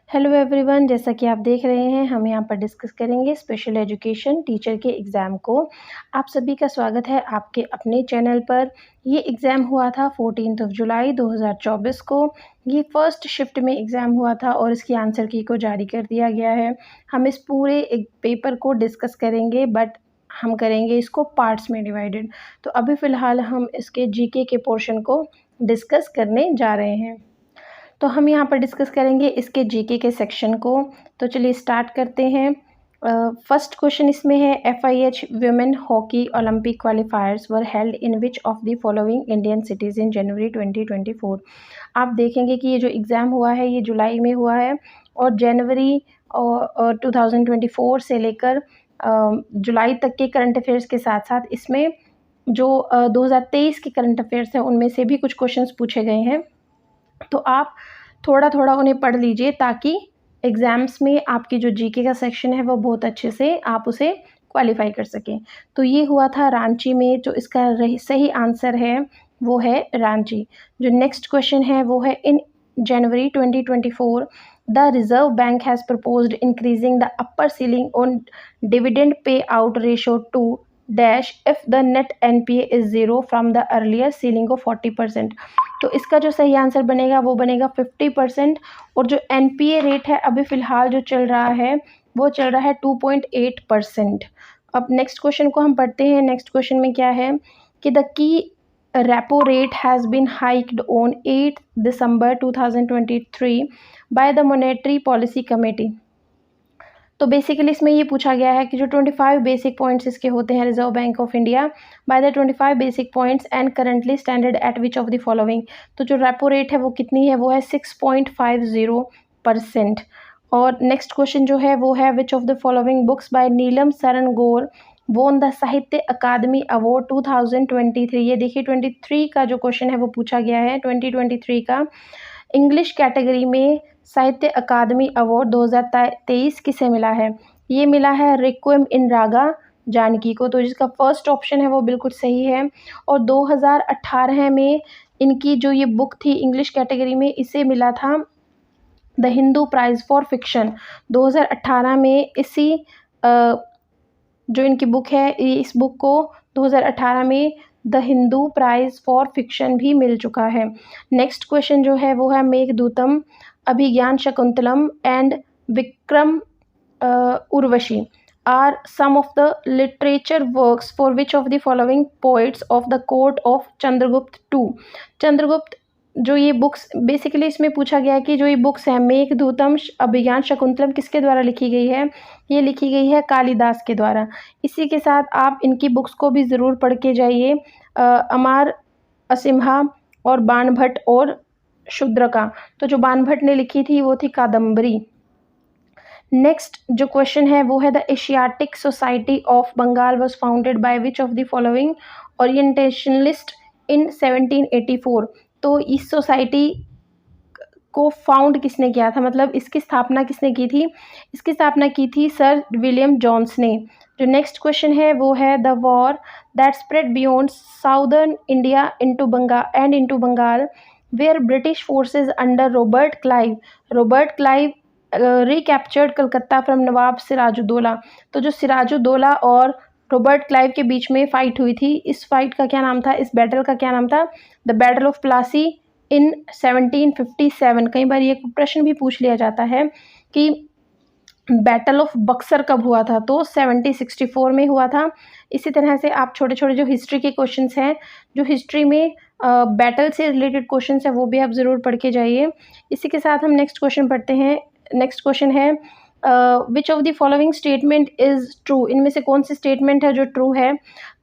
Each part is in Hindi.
हेलो एवरीवन, जैसा कि आप देख रहे हैं हम यहाँ पर डिस्कस करेंगे स्पेशल एजुकेशन टीचर के एग्ज़ाम को। आप सभी का स्वागत है आपके अपने चैनल पर। ये एग्ज़ाम हुआ था 14 जुलाई 2024 को। ये फर्स्ट शिफ्ट में एग्ज़ाम हुआ था और इसकी आंसर की को जारी कर दिया गया है। हम इस पूरे एक पेपर को डिस्कस करेंगे बट हम करेंगे इसको पार्ट्स में डिवाइडेड। तो अभी फ़िलहाल हम इसके जीके के पोर्शन को डिस्कस करने जा रहे हैं। तो हम यहाँ पर डिस्कस करेंगे इसके जीके के सेक्शन को। तो चलिए स्टार्ट करते हैं। फर्स्ट क्वेश्चन इसमें है FIH women hockey Olympic qualifiers were held in which of the following Indian cities in January 2024। आप देखेंगे कि ये जो एग्ज़ाम हुआ है ये जुलाई में हुआ है और जनवरी 2024 से लेकर जुलाई तक के करंट अफेयर्स के साथ साथ इसमें जो 2023 के करंट अफेयर्स हैं उनमें से भी कुछ क्वेश्चंस पूछे गए हैं। तो आप थोड़ा थोड़ा उन्हें पढ़ लीजिए ताकि एग्ज़ाम्स में आपकी जो जीके का सेक्शन है वो बहुत अच्छे से आप उसे क्वालिफाई कर सकें। तो ये हुआ था रांची में, जो इसका सही आंसर है वो है रांची। जो नेक्स्ट क्वेश्चन है वो है in January 2024 the reserve bank has proposed increasing the upper ceiling on dividend pay out ratio to dash if the net NPA is zero from the earlier ceiling of 40%। तो इसका जो सही आंसर बनेगा वो बनेगा 50%। और जो NPA रेट है अभी फ़िलहाल जो चल रहा है वो चल रहा है 2.8%। अब नेक्स्ट क्वेश्चन को हम पढ़ते हैं। नेक्स्ट क्वेश्चन में क्या है कि द की repo rate has been hiked on 8 December 2023 by the monetary policy committee. तो बेसिकली इसमें ये पूछा गया है कि जो 25 बेसिक पॉइंट्स इसके होते हैं reserve bank of India by the 25 basic points and currently standard eight which of the following. तो जो रेपो रेट है वो कितनी है, वो है 6.50%। और नेक्स्ट क्वेश्चन जो है वो है which of the following books by Neelam Saran Gaur won the साहित्य अकादमी अवार्ड 2023। ये देखिए 23 का जो क्वेश्चन है वो पूछा गया है 2023 का। इंग्लिश कैटेगरी में साहित्य अकादमी अवार्ड 2023 किसे मिला है? ये मिला है रिक्वेम इन रागा जानकी को। तो जिसका फर्स्ट ऑप्शन है वो बिल्कुल सही है। और 2018 में इनकी जो ये बुक थी इंग्लिश कैटेगरी में, इसे मिला था the Hindu prize for fiction. 2018 में इसी जो इनकी बुक है इस बुक को 2018 में the Hindu prize for fiction भी मिल चुका है। नेक्स्ट क्वेश्चन जो है वो है Meghadutam, Abhijnana Shakuntalam and Vikram Urvashi are some of the literature works for which of the following poets of the court of Chandragupta two. Chandragupta जो ये बुक्स बेसिकली इसमें पूछा गया है कि जो ये बुक्स हैं मेघदूतम, अभिज्ञान शकुंतलम किसके द्वारा लिखी गई है? ये लिखी गई है कालिदास के द्वारा। इसी के साथ आप इनकी बुक्स को भी ज़रूर पढ़ के जाइए, अमार असिम्हा और बाणभट्ट और शूद्रका। तो जो बाणभट्ट ने लिखी थी वो थी कादम्बरी। नेक्स्ट जो क्वेश्चन है वो है the Asiatic society of Bengal was founded by which of the following orientalist in 1784। तो इस सोसाइटी को फाउंड किसने किया था, मतलब इसकी स्थापना किसने की थी? इसकी स्थापना की थी सर विलियम जोन्स ने। जो नेक्स्ट क्वेश्चन है वो है the war that spread beyond southern India into Bengal where British forces under Robert Clive recaptured Calcutta from Nawab Sirajuddaula. तो जो सिराजुद्दौला और रॉबर्ट क्लाइव के बीच में फ़ाइट हुई थी, इस फाइट का क्या नाम था, इस बैटल का क्या नाम था? द बैटल ऑफ प्लासी इन 1757। कई बार ये प्रश्न भी पूछ लिया जाता है कि बैटल ऑफ बक्सर कब हुआ था, तो 1764 में हुआ था। इसी तरह से आप छोटे छोटे जो हिस्ट्री के क्वेश्चंस हैं, जो हिस्ट्री में बैटल से रिलेटेड क्वेश्चंस हैं वो भी आप ज़रूर पढ़ के जाइए। इसी के साथ हम नेक्स्ट क्वेश्चन पढ़ते हैं। नेक्स्ट क्वेश्चन है which of the following statement is true. इनमें से कौन सी स्टेटमेंट है जो ट्रू है?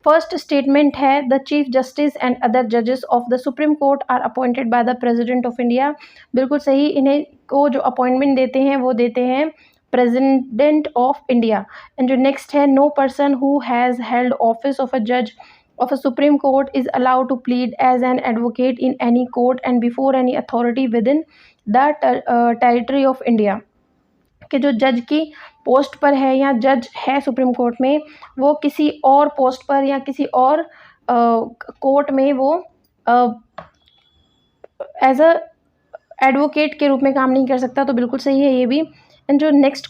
फर्स्ट स्टेटमेंट है the chief justice and other जजेस of the supreme court are appointed by the president of India. बिल्कुल सही, इन्हें को जो अपॉइंटमेंट देते हैं वो देते हैं प्रेसिडेंट ऑफ इंडिया। एंड जो नेक्स्ट है no person who has held office of a जज of a Supreme Court is allowed to plead as an advocate in any court and before any authority within the territory of India। कि जो जज की पोस्ट पर है या जज है सुप्रीम कोर्ट में, वो किसी और पोस्ट पर या किसी और कोर्ट में वो एज अ एडवोकेट के रूप में काम नहीं कर सकता, तो बिल्कुल सही है ये भी। एंड जो नेक्स्ट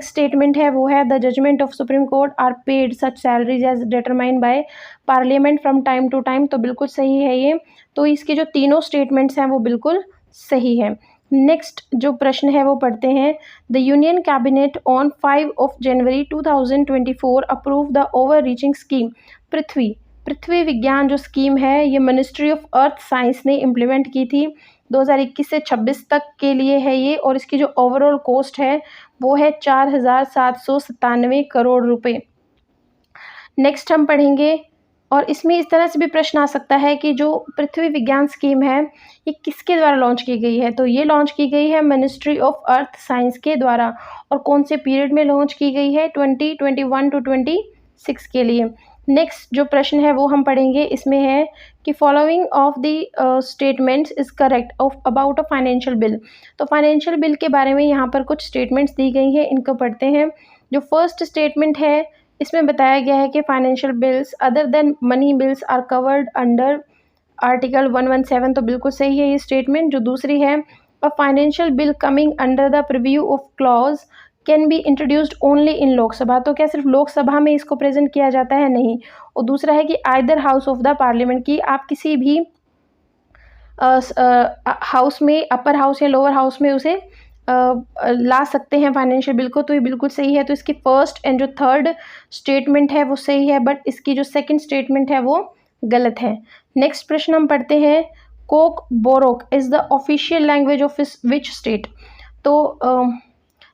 स्टेटमेंट है वो है the judgement of Supreme court are paid such salaries as determined by parliament from time to time, तो बिल्कुल सही है ये। तो इसके जो तीनों स्टेटमेंट्स हैं वो बिल्कुल सही है। नेक्स्ट जो प्रश्न है वो पढ़ते हैं। The union cabinet on 5 January 2024 approve the over reaching scheme Prithvi Vigyan जो स्कीम है ये मिनिस्ट्री ऑफ अर्थ साइंस ने इम्प्लीमेंट की थी 2021 से 26 तक के लिए है ये, और इसकी जो ओवरऑल कॉस्ट है वो है 4,797 करोड़ रुपए। नेक्स्ट हम पढ़ेंगे, और इसमें इस तरह से भी प्रश्न आ सकता है कि जो पृथ्वी विज्ञान स्कीम है ये किसके द्वारा लॉन्च की गई है, तो ये लॉन्च की गई है मिनिस्ट्री ऑफ अर्थ साइंस के द्वारा, और कौन से पीरियड में लॉन्च की गई है 2021 टू 26 के लिए। नेक्स्ट जो प्रश्न है वो हम पढ़ेंगे, इसमें है कि following of the statements is correct of about a financial bill. तो फाइनेंशियल बिल के बारे में यहाँ पर कुछ स्टेटमेंट्स दी गई हैं, इनको पढ़ते हैं। जो फर्स्ट स्टेटमेंट है इसमें बताया गया है कि financial bills other than money bills are covered under article 117, तो बिल्कुल सही है ये स्टेटमेंट। जो दूसरी है a financial bill coming under the preview of clause can be introduced only in Lok Sabha, तो क्या सिर्फ लोकसभा में इसको प्रेजेंट किया जाता है, नहीं। और दूसरा है कि either house of the parliament, की आप किसी भी हाउस में, अपर हाउस या लोअर हाउस में उसे ला सकते हैं फाइनेंशियल बिल को, तो ये बिल्कुल सही है। तो इसकी फर्स्ट एंड जो थर्ड स्टेटमेंट है वो सही है, बट इसकी जो सेकंड स्टेटमेंट है वो गलत है। नेक्स्ट प्रश्न हम पढ़ते हैं, Coke Borok is the official language of which state. तो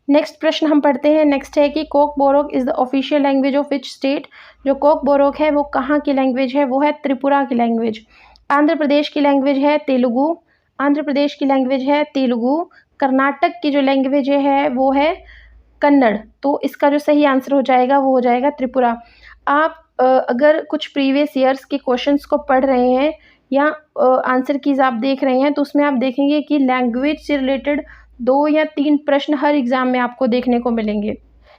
नेक्स्ट प्रश्न हम पढ़ते हैं, नेक्स्ट है कि Coke Borok is the official language of which state. जो कोक बोरोक है वो कहाँ की लैंग्वेज है, वो है त्रिपुरा की लैंग्वेज। आंध्र प्रदेश की लैंग्वेज है तेलुगु, आंध्र प्रदेश की लैंग्वेज है तेलुगु। कर्नाटक की जो लैंग्वेज है वो है कन्नड़, तो इसका जो सही आंसर हो जाएगा वो हो जाएगा त्रिपुरा। आप अगर कुछ प्रीवियस ईयर्स के क्वेश्चंस को पढ़ रहे हैं या आंसर कीज आप देख रहे हैं, तो उसमें आप देखेंगे कि लैंग्वेज से रिलेटेड 2 या 3 प्रश्न हर एग्ज़ाम में आपको देखने को मिलेंगे।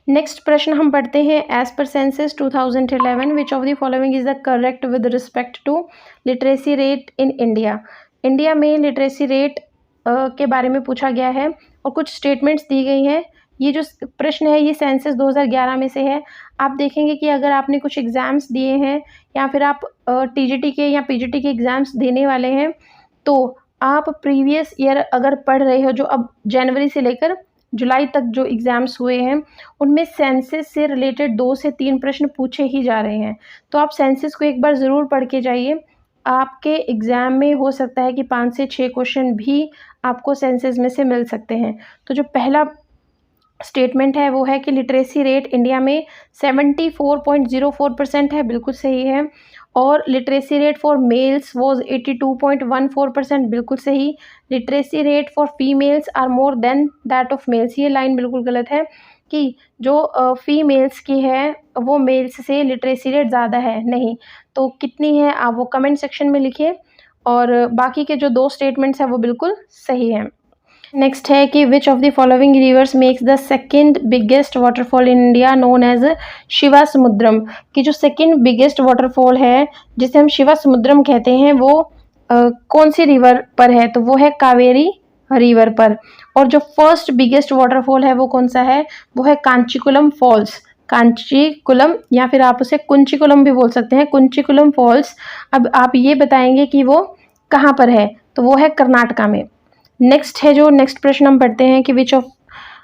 नेक्स्ट प्रश्न हम पढ़ते हैं, as per census 2011 which of the following is the correct with respect to literacy rate in India. India में लिटरेसी रेट के बारे में पूछा गया है और कुछ स्टेटमेंट्स दी गई हैं। ये जो प्रश्न है ये सेंसस 2011 में से है। आप देखेंगे कि अगर आपने कुछ एग्ज़ाम्स दिए हैं या फिर आप टीजीटी के या पीजीटी के एग्ज़ाम्स देने वाले हैं, तो आप प्रीवियस ईयर अगर पढ़ रहे हो, जो अब जनवरी से लेकर जुलाई तक जो एग्ज़ाम्स हुए हैं उनमें सेंसस से रिलेटेड 2 से 3 प्रश्न पूछे ही जा रहे हैं। तो आप सेंसस को एक बार ज़रूर पढ़ के जाइए। आपके एग्ज़ाम में हो सकता है कि 5 से 6 क्वेश्चन भी आपको सेंसस में से मिल सकते हैं। तो जो पहला स्टेटमेंट है वो है कि लिटरेसी रेट इंडिया में 74.04% है, बिल्कुल सही है। और literacy rate for males was 82.14%, बिल्कुल सही। Literacy rate for females are more than that of males, ये लाइन बिल्कुल गलत है कि जो फीमेल्स की है वो मेल्स से लिटरेसी रेट ज़्यादा है, नहीं। तो कितनी है आप वो कमेंट सेक्शन में लिखिए, और बाकी के जो 2 स्टेटमेंट्स हैं वो बिल्कुल सही हैं। नेक्स्ट है कि which of the following rivers makes the second biggest waterfall in India known as Shiva Samudram, की जो सेकेंड बिगेस्ट वाटरफॉल है जिसे हम शिवा समुद्रम कहते हैं वो कौन सी रिवर पर है, तो वो है कावेरी रिवर पर। और जो फर्स्ट बिगेस्ट वाटरफॉल है वो कौन सा है, वो है कांचीकुलम फॉल्स, कांचीकुलम या फिर आप उसे कुंचीकुलम भी बोल सकते हैं, कुंचीकुलम फॉल्स। अब आप ये बताएंगे कि वो कहाँ पर है, तो वो है कर्नाटका में। नेक्स्ट है जो नेक्स्ट प्रश्न हम पढ़ते हैं कि which of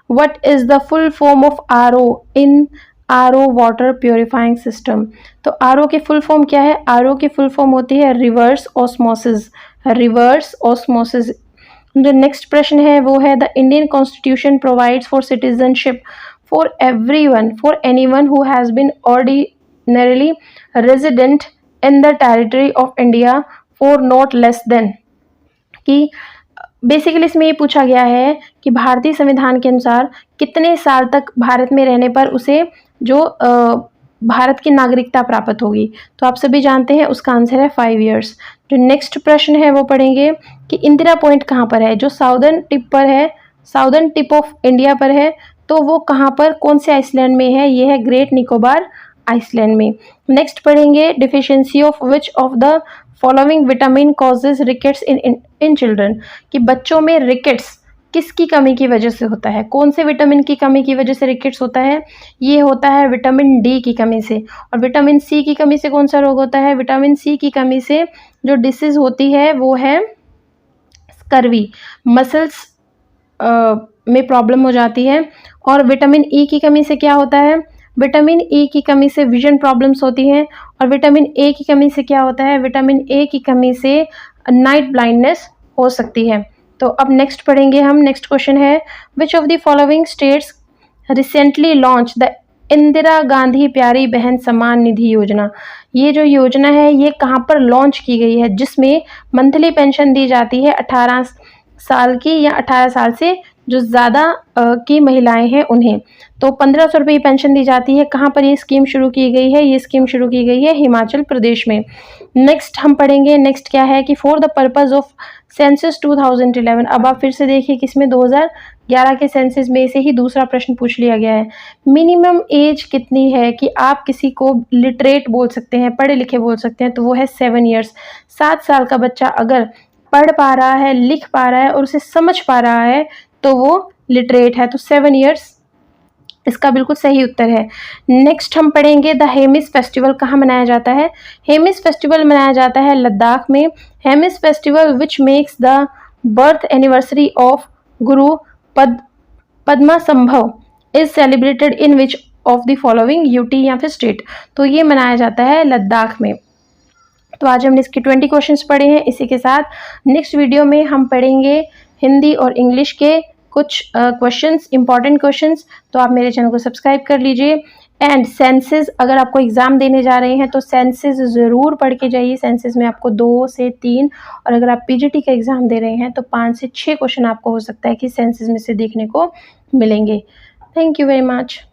what is the full form of RO in RO water purifying system. तो आरओ की फुल फॉर्म क्या है, आरओ की फुल फॉर्म होती है रिवर्स ऑस्मोसिस, रिवर्स ऑस्मोसिस। जो नेक्स्ट प्रश्न है वो है the Indian constitution provides for citizenship for everyone for anyone who has been ordinarily resident in the territory of India for not less than, कि बेसिकली इसमें ये पूछा गया है कि भारतीय संविधान के अनुसार कितने साल तक भारत में रहने पर उसे जो भारत की नागरिकता प्राप्त होगी। तो आप सभी जानते हैं उसका आंसर है 5 इयर्स। जो नेक्स्ट प्रश्न है वो पढ़ेंगे कि इंदिरा पॉइंट कहाँ पर है, जो साउदर्न टिप पर है, साउदर्न टिप ऑफ इंडिया पर है, तो वो कहाँ पर कौन से आइसलैंड में है, ये है ग्रेट निकोबार आइसलैंड में। नेक्स्ट पढ़ेंगे deficiency of which of the following vitamin causes rickets in children, कि बच्चों में रिकेट्स किसकी कमी की वजह से होता है, कौन से विटामिन की कमी की वजह से रिकेट्स होता है, ये होता है विटामिन डी की कमी से। और विटामिन सी की कमी से कौन सा रोग होता है, विटामिन सी की कमी से जो डिसीज होती है वो है स्कर्वी, मसल्स में प्रॉब्लम हो जाती है। और विटामिन ई की कमी से क्या होता है, विटामिन ई की कमी से विजन प्रॉब्लम्स होती हैं। और विटामिन ए की कमी से क्या होता है, विटामिन ए की कमी से नाइट ब्लाइंडनेस हो सकती है। तो अब नेक्स्ट पढ़ेंगे हम। नेक्स्ट क्वेश्चन है which of the following states recently launch the Indira Gandhi प्यारी बहन सम्मान निधि योजना। ये जो योजना है ये कहाँ पर लॉन्च की गई है, जिसमें मंथली पेंशन दी जाती है 18 साल की या 18 साल से जो ज़्यादा की महिलाएं हैं उन्हें। तो 1500 रुपये पेंशन दी जाती है। कहाँ पर ये स्कीम शुरू की गई है, ये स्कीम शुरू की गई है हिमाचल प्रदेश में। नेक्स्ट हम पढ़ेंगे, नेक्स्ट क्या है कि for the purpose of census 2011। अब आप फिर से देखिए कि इसमें 2011 के सेंसस में से ही दूसरा प्रश्न पूछ लिया गया है। मिनिमम एज कितनी है कि आप किसी को लिटरेट बोल सकते हैं, पढ़े लिखे बोल सकते हैं, तो वो है 7 ईयर्स। 7 साल का बच्चा अगर पढ़ पा रहा है, लिख पा रहा है और उसे समझ पा रहा है तो वो लिटरेट है। तो 7 ईयर्स इसका बिल्कुल सही उत्तर है। नेक्स्ट हम पढ़ेंगे द हेमिस फेस्टिवल कहाँ मनाया जाता है। हेमिस फेस्टिवल मनाया जाता है लद्दाख में। Hemis festival which makes the birth anniversary of गुरु पद्मा संभव is celebrated in which of the following UT या फिर स्टेट। तो ये मनाया जाता है लद्दाख में। तो आज हमने इसके 20 क्वेश्चंस पढ़े हैं। इसी के साथ नेक्स्ट वीडियो में हम पढ़ेंगे हिंदी और इंग्लिश के कुछ क्वेश्चंस, इंपॉर्टेंट क्वेश्चंस। तो आप मेरे चैनल को सब्सक्राइब कर लीजिए। एंड सेंसेस, अगर आपको एग्ज़ाम देने जा रहे हैं तो सेंसेस ज़रूर पढ़ के जाइए। सेंसेस में आपको 2 से 3 और अगर आप पीजीटी का एग्ज़ाम दे रहे हैं तो 5 से 6 क्वेश्चन आपको हो सकता है कि सेंसेस में से देखने को मिलेंगे। Thank you very much.